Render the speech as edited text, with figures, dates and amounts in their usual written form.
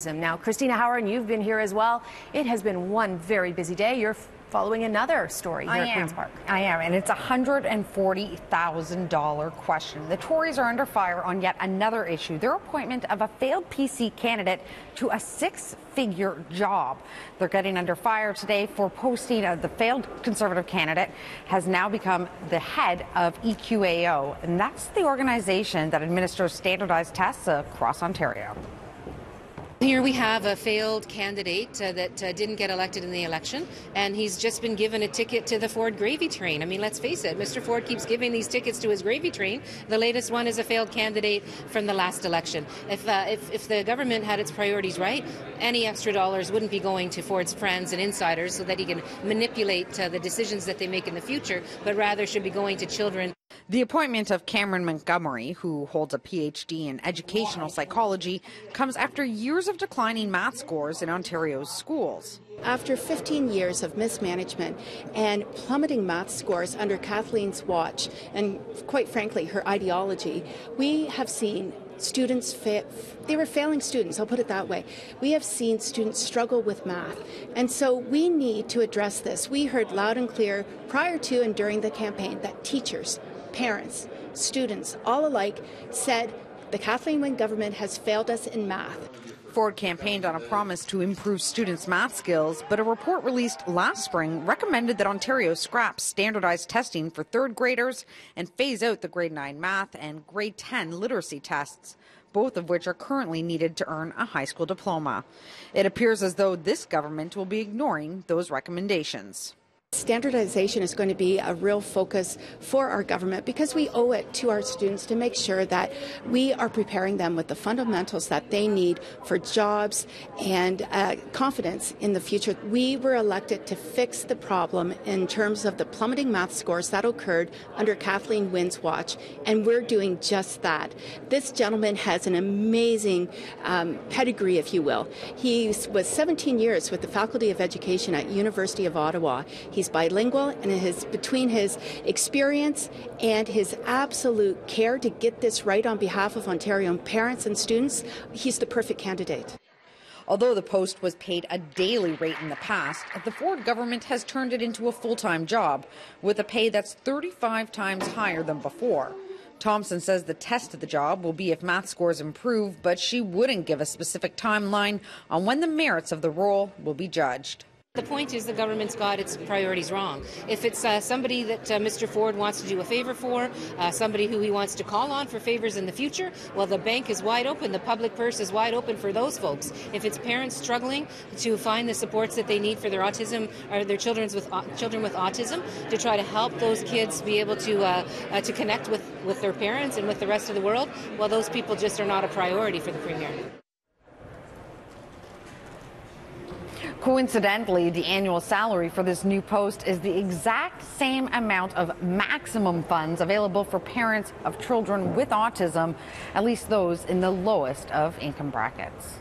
Now, Cristina Howorun, you've been here as well. It has been one very busy day. You're following another story here at Queen's Park. I am, and it's a $140,000 question. The Tories are under fire on yet another issue, their appointment of a failed PC candidate to a six-figure job. They're getting under fire today for posting the failed Conservative candidate has now become the head of EQAO, and that's the organization that administers standardized tests across Ontario. Here we have a failed candidate that didn't get elected in the election, and he's just been given a ticket to the Ford gravy train. I mean, let's face it, Mr. Ford keeps giving these tickets to his gravy train. The latest one is a failed candidate from the last election. If the government had its priorities right, any extra dollars wouldn't be going to Ford's friends and insiders so that he can manipulate the decisions that they make in the future, but rather should be going to children. The appointment of Cameron Montgomery, who holds a PhD in educational psychology, comes after years of declining math scores in Ontario's schools. After 15 years of mismanagement and plummeting math scores under Kathleen's watch, and quite frankly, her ideology, we have seen students they were failing students, I'll put it that way. We have seen students struggle with math, and so we need to address this. We heard loud and clear prior to and during the campaign that teachers, parents, students, all alike said the Kathleen Wynne government has failed us in math. Ford campaigned on a promise to improve students' math skills, but a report released last spring recommended that Ontario scrap standardized testing for third graders and phase out the grade 9 math and grade 10 literacy tests, both of which are currently needed to earn a high school diploma. It appears as though this government will be ignoring those recommendations. Standardization is going to be a real focus for our government because we owe it to our students to make sure that we are preparing them with the fundamentals that they need for jobs and confidence in the future. We were elected to fix the problem in terms of the plummeting math scores that occurred under Kathleen Wynne's watch, and we're doing just that. This gentleman has an amazing pedigree, if you will. He was 17 years with the Faculty of Education at University of Ottawa. He's bilingual, and between his experience and his absolute care to get this right on behalf of Ontarian parents and students, he's the perfect candidate. Although the post was paid a daily rate in the past, the Ford government has turned it into a full-time job with a pay that's 35 times higher than before. Thompson says the test of the job will be if math scores improve, but she wouldn't give a specific timeline on when the merits of the role will be judged. The point is the government's got its priorities wrong. If it's somebody that Mr. Ford wants to do a favor for, somebody who he wants to call on for favors in the future, well, the bank is wide open, the public purse is wide open for those folks. If it's parents struggling to find the supports that they need for their autism or their children with autism, to try to help those kids be able to connect with their parents and with the rest of the world, well, those people just are not a priority for the Premier. Coincidentally, the annual salary for this new post is the exact same amount of maximum funds available for parents of children with autism, at least those in the lowest of income brackets.